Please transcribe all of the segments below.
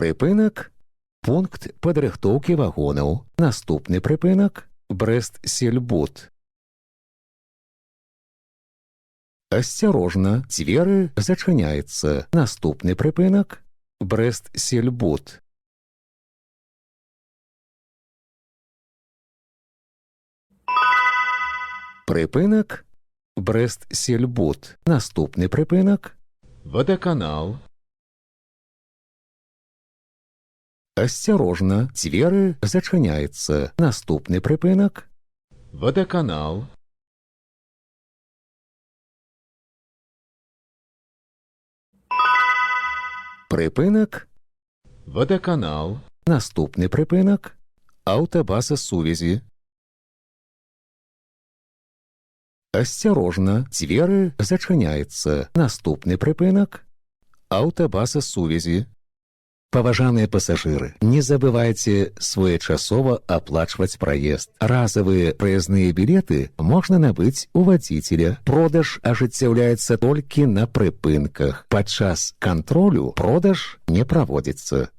Прыпынак – пункт падрыхтоўкі вагонаў. Наступны прыпынак – Брэст-Сельбуд. Асцярожна, дзверы зачыняецца. Наступны прыпынак – Брэст-Сельбуд. Прыпынак – Брэст-Сельбуд. Наступны прыпынак – Вадаканал. Асцярожна, дзверы зачыняецца. Наступны прыпынак – Вадаканал. Прыпынак – Вадаканал. Наступны прыпынак – Аўтабаза сувязі. Асцярожна, дзверы зачыняецца. Наступны прыпынак – Аўтабаза сувязі. Паважаныя пасажыры, не забывайце своечасова аплачваць праезд. Разавыя праязныя білеты можна набыць у вадзіцеля. Продаж ажыццяўляецца толькі на прыпынках. Падчас кантролю продаж не праводзіцца.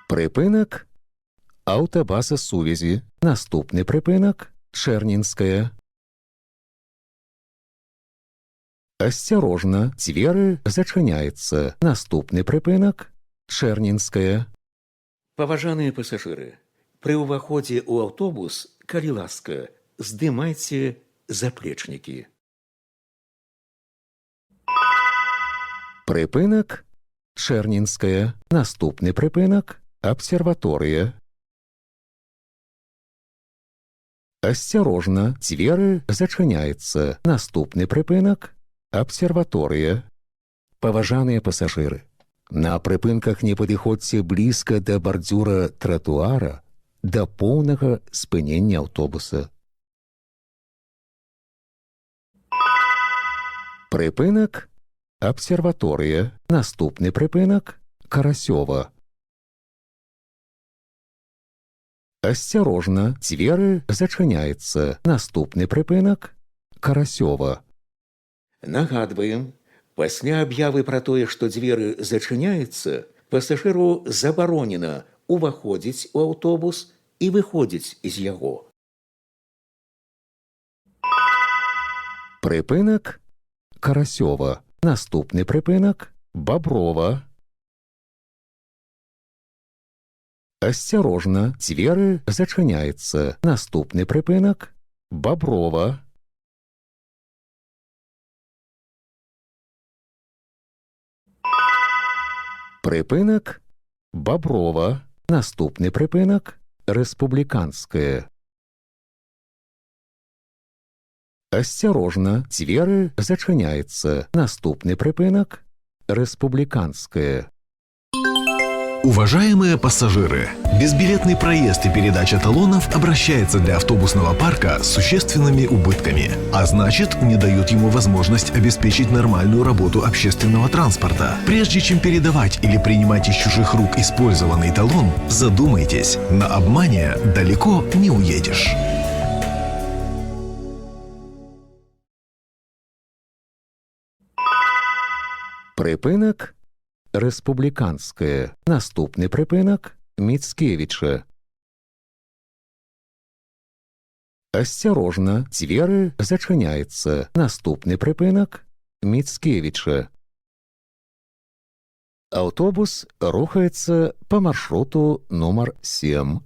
Прыпынак – Аўтабаза сувязі. Наступны прыпынак – Чэрнінская. Асцярожна, дзверы зачыняецца. Наступны прыпынак – Чэрнінская. Паважаныя пасажыры, пры ўваходзе ў аўтобус, калі ласка, здымайце заплечнікі. Прыпынак – Чэрнінская. Наступны прыпынак – Абсерваторыя. Асцярожна, дзверы зачыняецца. Наступны прыпынак – Абсерваторыя. Паважаныя пасажыры, на прыпынках не падыходзьце блізка да бардзюра тратуара да поўнага спынення аўтобуса. Прыпынак – Абсерваторыя. Наступны прыпынак – Карасёва. Асцярожна, дзверы зачыняецца. Наступны прыпынак – Карасёва. Нагадваем, пасля аб'явы пра тое, што дзверы зачыняюцца, пасажыру забаронена ўваходзіць у аўтобус і выходзіць з яго. Прыпынак – Карасёва. Наступны прыпынак – Баброва. Асцярожна, дзверы зачыняецца. Наступны прыпынак – Баброва. Прыпынак – Баброва. Наступны прыпынак – Рэспубліканская. Асцярожна, дзверы зачыняецца. Наступны прыпынак – Рэспубликанская. Уважаемые пассажиры, безбилетный проезд и передача талонов обращается для автобусного парка с существенными убытками, а значит, не дает ему возможность обеспечить нормальную работу общественного транспорта. Прежде чем передавать или принимать из чужих рук использованный талон, задумайтесь, на обмане далеко не уедешь. Прыпынак Рэспубліканская. Наступны прыпынак Міцкевіча. Асцярожна, дзверы зачыняецца. Наступны прыпынак Міцкевіча. Аўтобус рухаецца па маршруту нумар 7.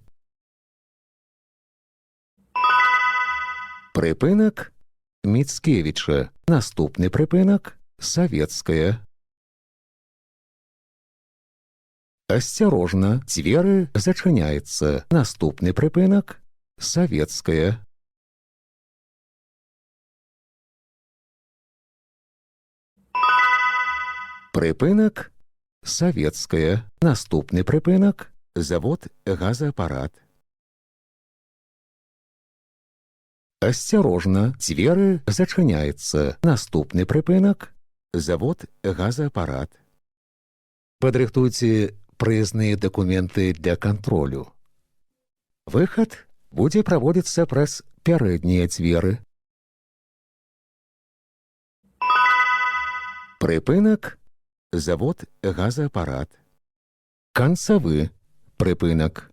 Прыпынак Міцкевіча. Наступны прыпынак Савецкая. Асцярожна, дзверы зачыняецца. Наступны прыпынак Савецкая. Прыпынак Савецкая. Наступны прыпынак завод газаапарат. Асцярожна, дзверы зачыняецца. Наступны прыпынак завод газаапарат. Падрыхтуйце праязныя дакументы для кантролю. Выхад будзе праводзіцца праз пярэднія дзверы. Прыпынак завод газаапарат. Канцавы прыпынак.